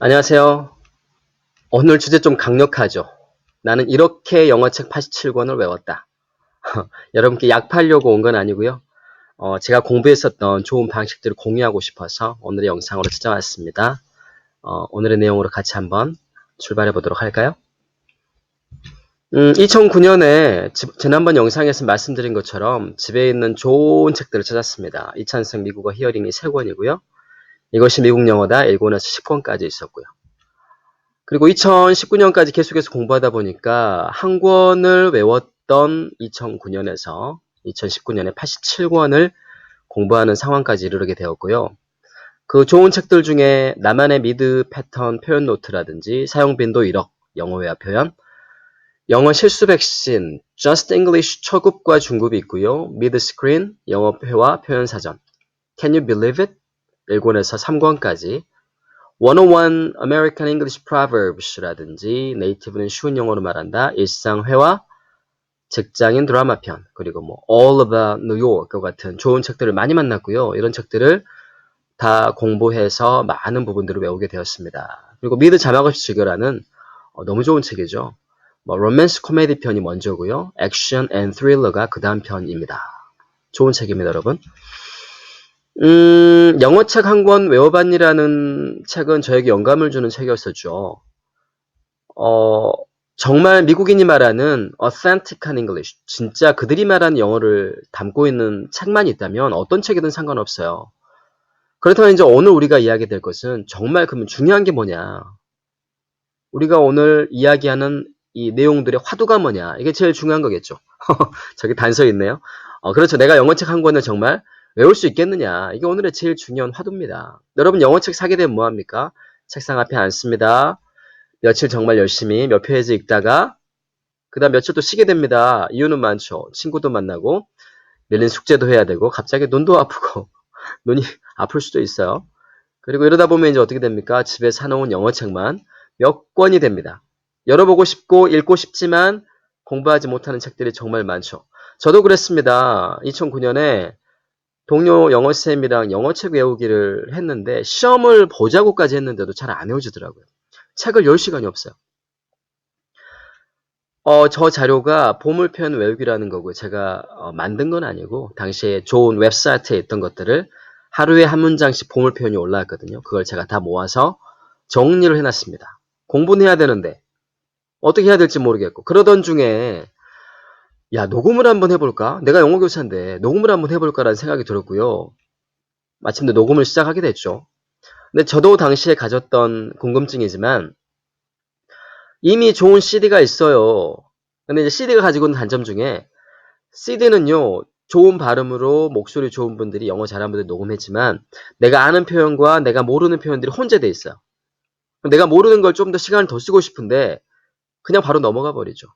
안녕하세요. 오늘 주제 좀 강력하죠. 나는 이렇게 영어책 87권을 외웠다. 여러분께 약 팔려고 온 건 아니고요. 제가 공부했었던 좋은 방식들을 공유하고 싶어서 오늘의 영상으로 찾아왔습니다. 오늘의 내용으로 같이 한번 출발해 보도록 할까요? 2009년에 지난번 영상에서 말씀드린 것처럼 집에 있는 좋은 책들을 찾았습니다. 이찬성 미국어 히어링이 3권이고요. 이것이 미국 영어다 1권에서 10권까지 있었고요. 그리고 2019년까지 계속해서 공부하다 보니까 한 권을 외웠던 2009년에서 2019년에 87권을 공부하는 상황까지 이르게 되었고요. 그 좋은 책들 중에 나만의 미드 패턴 표현 노트라든지 사용 빈도 1억, 영어 회화 표현, 영어 실수 백신, Just English 초급과 중급이 있고요. 미드 스크린, 영어 회화 표현 사전, Can you believe it? 1권에서 3권까지 101 American English Proverbs라든지 네이티브는 쉬운 영어로 말한다. 일상회화, 직장인 드라마 편, 그리고 All About New York 같은 좋은 책들을 많이 만났고요. 이런 책들을 다 공부해서 많은 부분들을 외우게 되었습니다. 그리고 미드 자막 없이 즐겨라는 너무 좋은 책이죠. 로맨스 코미디 편이 먼저고요. 액션 앤 스릴러가 그 다음 편입니다. 좋은 책입니다, 여러분. 영어책 한 권 외워봤니라는 책은 저에게 영감을 주는 책이었었죠. 정말 미국인이 말하는 authentic한 English, 진짜 그들이 말하는 영어를 담고 있는 책만 있다면 어떤 책이든 상관없어요. 그렇다면 이제 오늘 우리가 이야기될 것은 정말 그러면 중요한 게 뭐냐? 우리가 오늘 이야기하는 이 내용들의 화두가 뭐냐? 이게 제일 중요한 거겠죠. 저기 단서 있네요. 그렇죠. 내가 영어책 한 권을 정말 외울 수 있겠느냐? 이게 오늘의 제일 중요한 화두입니다. 여러분 영어책 사게 되면 뭐합니까? 책상 앞에 앉습니다. 며칠 정말 열심히 몇 페이지 읽다가 그 다음 며칠 또 쉬게 됩니다. 이유는 많죠. 친구도 만나고 밀린 숙제도 해야 되고 갑자기 눈도 아프고 눈이 아플 수도 있어요. 그리고 이러다 보면 이제 어떻게 됩니까? 집에 사놓은 영어책만 몇 권이 됩니다. 열어보고 싶고 읽고 싶지만 공부하지 못하는 책들이 정말 많죠. 저도 그랬습니다. 2009년에 동료 영어쌤이랑 영어책 외우기를 했는데 시험을 보자고까지 했는데도 잘 안 외워지더라고요. 책을 열 시간이 없어요. 저 자료가 보물편 외우기라는 거고요. 제가 만든 건 아니고 당시에 좋은 웹사이트에 있던 것들을 하루에 한 문장씩 보물편이 올라왔거든요. 그걸 제가 다 모아서 정리를 해놨습니다. 공부는 해야 되는데 어떻게 해야 될지 모르겠고 그러던 중에 야 녹음을 한번 해볼까? 내가 영어 교사인데 녹음을 한번 해볼까라는 생각이 들었고요. 마침내 녹음을 시작하게 됐죠. 근데 저도 당시에 가졌던 궁금증이지만 이미 좋은 CD가 있어요. 근데 이제 CD가 가지고 있는 단점 중에 CD는요, 좋은 발음으로 목소리 좋은 분들이 영어 잘하는 분들이 녹음했지만 내가 아는 표현과 내가 모르는 표현들이 혼재돼 있어요. 내가 모르는 걸 좀 더 시간을 더 쓰고 싶은데 그냥 바로 넘어가 버리죠.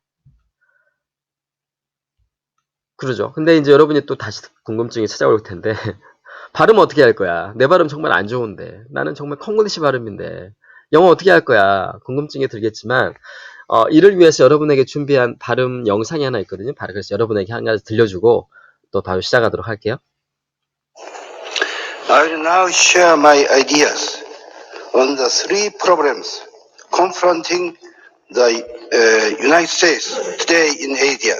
그러죠. 근데 이제 여러분이 또 다시 궁금증이 찾아올 텐데 발음 어떻게 할 거야? 내 발음 정말 안 좋은데 나는 정말 콩글리시 발음인데 영어 어떻게 할 거야? 궁금증이 들겠지만 이를 위해서 여러분에게 준비한 발음 영상이 하나 있거든요. 그래서 여러분에게 한 가지 들려주고 또 바로 시작하도록 할게요. I will now share my ideas on the three problems confronting the United States today in Asia.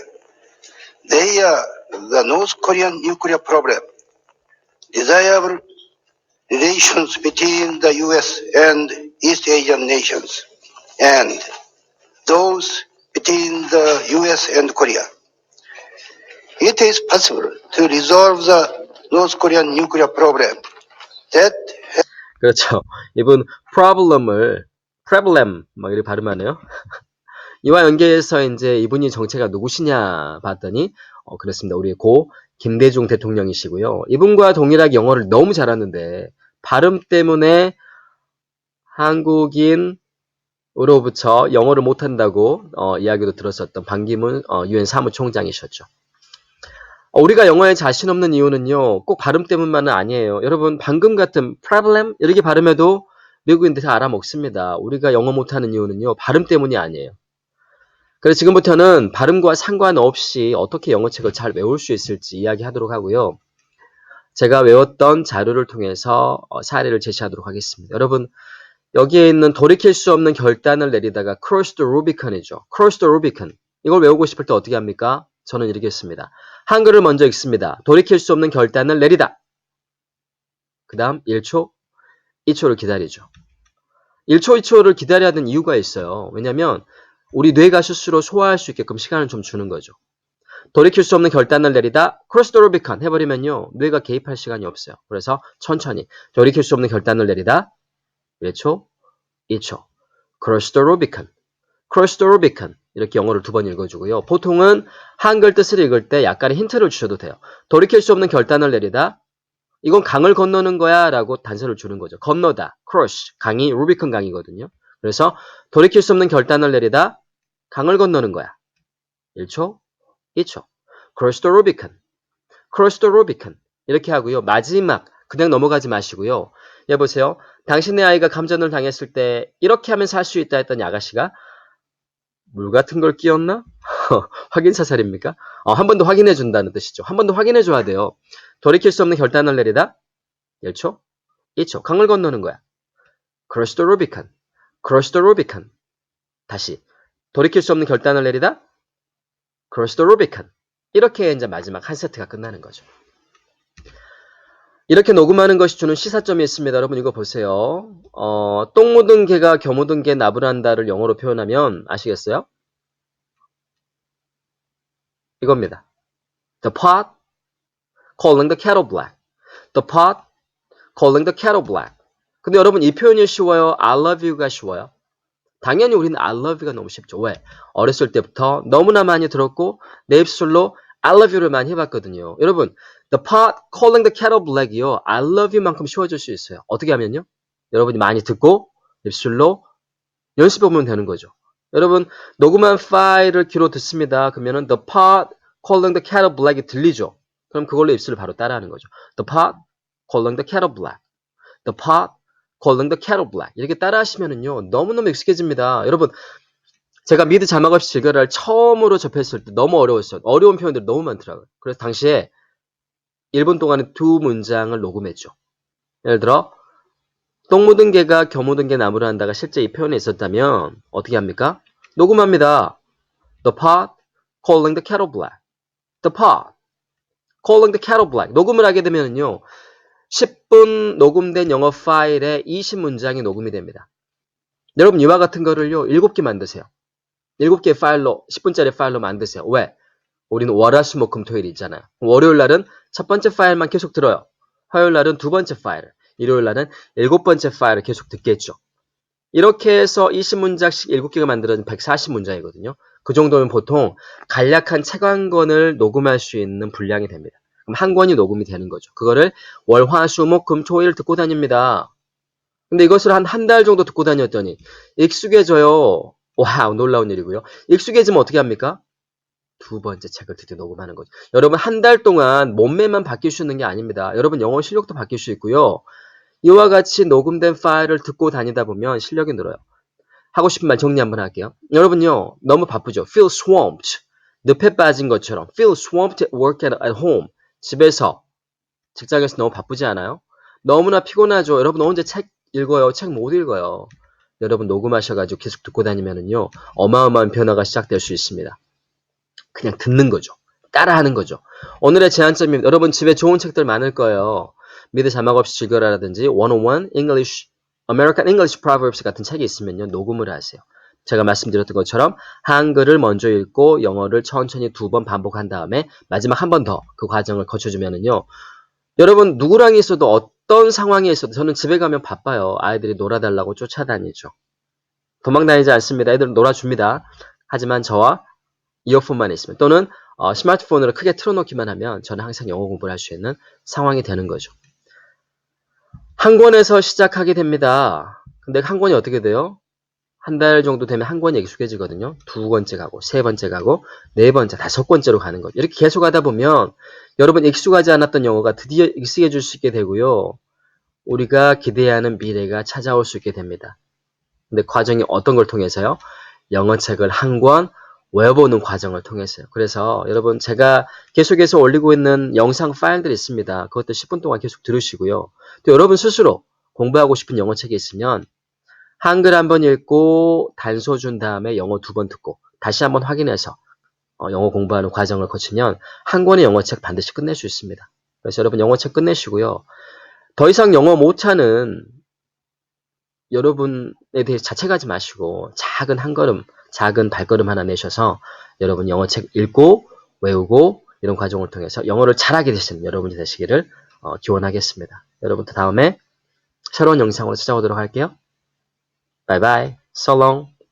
They are the North Korean nuclear problem, desirable relations between the US and East Asian nations, and those between the US and Korea. It is possible to resolve the North Korean nuclear problem that 그렇죠. 이분 problem 이렇게 발음하네요. 이와 연계해서 이제 이분이 정체가 누구시냐 봤더니 그렇습니다. 우리 고 김대중 대통령이시고요. 이분과 동일하게 영어를 너무 잘하는데 발음 때문에 한국인으로부터 영어를 못한다고 이야기도 들었었던 반기문 유엔 사무총장이셨죠. 우리가 영어에 자신 없는 이유는요. 꼭 발음 때문만은 아니에요. 여러분 방금 같은 problem 이렇게 발음해도 미국인들이 알아먹습니다. 우리가 영어 못하는 이유는요. 발음 때문이 아니에요. 그래서 지금부터는 발음과 상관없이 어떻게 영어책을 잘 외울 수 있을지 이야기하도록 하고요. 제가 외웠던 자료를 통해서 사례를 제시하도록 하겠습니다. 여러분 여기에 있는 돌이킬 수 없는 결단을 내리다가 cross the Rubicon이죠. cross the Rubicon. 이걸 외우고 싶을 때 어떻게 합니까? 저는 이렇게 했습니다. 한글을 먼저 읽습니다. 돌이킬 수 없는 결단을 내리다. 그 다음 1초, 2초를 기다리죠. 1초, 2초를 기다려야 하는 이유가 있어요. 왜냐면 우리 뇌가 스스로 소화할 수 있게끔 시간을 좀 주는 거죠. 돌이킬 수 없는 결단을 내리다 cross the Rubicon 해버리면요. 뇌가 개입할 시간이 없어요. 그래서 천천히 돌이킬 수 없는 결단을 내리다 1초, 2초. cross the Rubicon. cross the Rubicon. 이렇게 영어를 2번 읽어주고요. 보통은 한글 뜻을 읽을 때 약간의 힌트를 주셔도 돼요. 돌이킬 수 없는 결단을 내리다. 이건 강을 건너는 거야 라고 단서를 주는 거죠. 건너다. cross. 강이 루비콘 강이거든요. 그래서 돌이킬 수 없는 결단을 내리다. 강을 건너는 거야. 1초, 2초. cross the Rubicon. cross the Rubicon. 이렇게 하고요. 마지막. 그냥 넘어가지 마시고요. 여보세요. 당신의 아이가 감전을 당했을 때 이렇게 하면서 할 수 있다 했더니 아가씨가 물 같은 걸 끼웠나? 확인 사살입니까? 한 번 더 확인해 준다는 뜻이죠. 한 번 더 확인해 줘야 돼요. 돌이킬 수 없는 결단을 내리다. 1초, 2초. 강을 건너는 거야. cross the Rubicon. cross the Rubicon. 다시. 돌이킬 수 없는 결단을 내리다. cross the Rubicon. 이렇게 이제 마지막 한 세트가 끝나는 거죠. 이렇게 녹음하는 것이 주는 시사점이 있습니다. 여러분 이거 보세요. 똥 묻은 개가 겨 묻은 개 나부란다를 영어로 표현하면 아시겠어요? 이겁니다. The pot calling the kettle black. The pot calling the kettle black. 근데 여러분 이 표현이 쉬워요? I love you가 쉬워요? 당연히 우리는 I love you가 너무 쉽죠. 왜? 어렸을 때부터 너무나 많이 들었고 내 입술로 I love you를 많이 해봤거든요. 여러분 The pot calling the kettle black이요. I love you만큼 쉬워질 수 있어요. 어떻게 하면요? 여러분이 많이 듣고 입술로 연습해보면 되는 거죠. 여러분 녹음한 파일을 귀로 듣습니다. 그러면은 The pot calling the kettle black이 들리죠. 그럼 그걸로 입술을 바로 따라하는 거죠. The pot calling the kettle black. The pot calling the kettle black. 이렇게 따라하시면은요. 너무너무 익숙해집니다. 여러분 제가 미드 자막 없이 즐겨라를 처음으로 접했을 때 너무 어려웠어요. 어려운 표현들이 너무 많더라고요. 그래서 당시에 1분 동안에 2문장을 녹음했죠. 예를 들어 똥 묻은 개가 겨 묻은 개 나무를 한다가 실제 이 표현에 있었다면 어떻게 합니까? 녹음합니다. The pot calling the kettle black. The pot calling the kettle black. 녹음을 하게 되면요. 10분 녹음된 영어 파일에 20문장이 녹음이 됩니다. 여러분 이와 같은 거를요. 7개 만드세요. 7개의 파일로 10분짜리 파일로 만드세요. 왜? 우리는 월화수목금토일이 있잖아요. 월요일 날은 첫 번째 파일만 계속 들어요. 화요일 날은 두 번째 파일, 일요일 날은 7번째 파일을 계속 듣겠죠. 이렇게 해서 20문장씩 7개가 만들어진 140문장이거든요. 그 정도면 보통 간략한 책 한 권을 녹음할 수 있는 분량이 됩니다. 그럼 한 권이 녹음이 되는 거죠. 그거를 월, 화, 수, 목, 금, 토, 일 듣고 다닙니다. 근데 이것을 한 달 정도 듣고 다녔더니 익숙해져요. 와우, 놀라운 일이고요. 익숙해지면 어떻게 합니까? 두 번째 책을 드디어 녹음하는 거죠. 여러분 한 달 동안 몸매만 바뀔 수 있는 게 아닙니다. 여러분 영어 실력도 바뀔 수 있고요. 이와 같이 녹음된 파일을 듣고 다니다 보면 실력이 늘어요. 하고 싶은 말 정리 한번 할게요. 여러분요 너무 바쁘죠. Feel swamped. 늪에 빠진 것처럼 Feel swamped at work and at home. 집에서 직장에서 너무 바쁘지 않아요? 너무나 피곤하죠. 여러분 언제 책 읽어요? 책 못 읽어요. 여러분 녹음하셔가지고 계속 듣고 다니면은요 어마어마한 변화가 시작될 수 있습니다. 그냥 듣는 거죠. 따라하는 거죠. 오늘의 제한점입니다. 여러분 집에 좋은 책들 많을 거예요. 미드 자막 없이 즐겨라라든지 101 English, American English Proverbs 같은 책이 있으면요. 녹음을 하세요. 제가 말씀드렸던 것처럼 한글을 먼저 읽고 영어를 천천히 2번 반복한 다음에 마지막 한 번 더 그 과정을 거쳐주면은요. 여러분 누구랑 있어도 어떤 상황에 있어도 저는 집에 가면 바빠요. 아이들이 놀아달라고 쫓아다니죠. 도망다니지 않습니다. 애들 놀아줍니다. 하지만 저와 이어폰만 있으면 또는 스마트폰으로 크게 틀어놓기만 하면 저는 항상 영어 공부를 할 수 있는 상황이 되는 거죠. 한 권에서 시작하게 됩니다. 근데 한 권이 어떻게 돼요? 한 달 정도 되면 한 권이 익숙해지거든요. 두 번째 가고 세 번째 가고 네 번째, 다섯 번째로 가는 거죠. 이렇게 계속 하다 보면 여러분 익숙하지 않았던 영어가 드디어 익숙해질 수 있게 되고요. 우리가 기대하는 미래가 찾아올 수 있게 됩니다. 근데 과정이 어떤 걸 통해서요? 영어책을 한 권 외워보는 과정을 통해서요. 그래서 여러분 제가 계속해서 올리고 있는 영상 파일들이 있습니다. 그것도 10분 동안 계속 들으시고요. 또 여러분 스스로 공부하고 싶은 영어책이 있으면 한글 한번 읽고 단소 준 다음에 영어 2번 듣고 다시 한번 확인해서 영어 공부하는 과정을 거치면 한 권의 영어책 반드시 끝낼 수 있습니다. 그래서 여러분 영어책 끝내시고요. 더 이상 영어 못하는 여러분에 대해 자책하지 마시고 작은 한 걸음, 작은 발걸음 하나 내셔서 여러분 영어책 읽고 외우고 이런 과정을 통해서 영어를 잘하게 되시는 여러분이 되시기를 기원하겠습니다. 여러분들 다음에 새로운 영상으로 찾아오도록 할게요. 바이바이. So long.